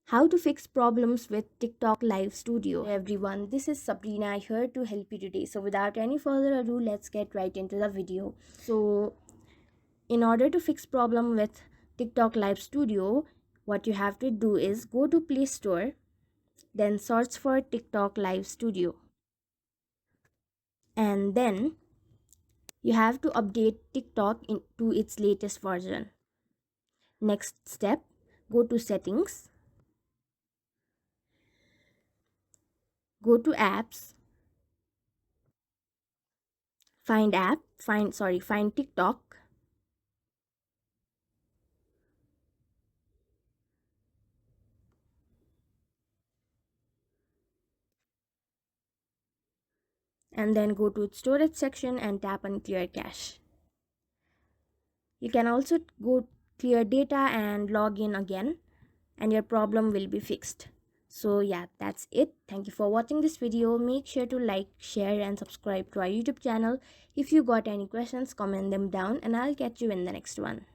How to fix problems with TikTok Live Studio. Hey everyone, this is Sabrina here to help you today. So without any further ado, let's get right into the video. So in order to fix problem with TikTok Live Studio, what you have to do is go to Play Store, then search for TikTok Live Studio. And then you have to update TikTok into its latest version. Next step, go to settings, go to apps, find TikTok, and then go to its storage section and tap on clear cache. You can also go clear data and log in again, and your problem will be fixed. So yeah, that's it. Thank you for watching this video. Make sure to like, share and subscribe to our YouTube channel. If you got any questions, comment them down and I'll catch you in the next one.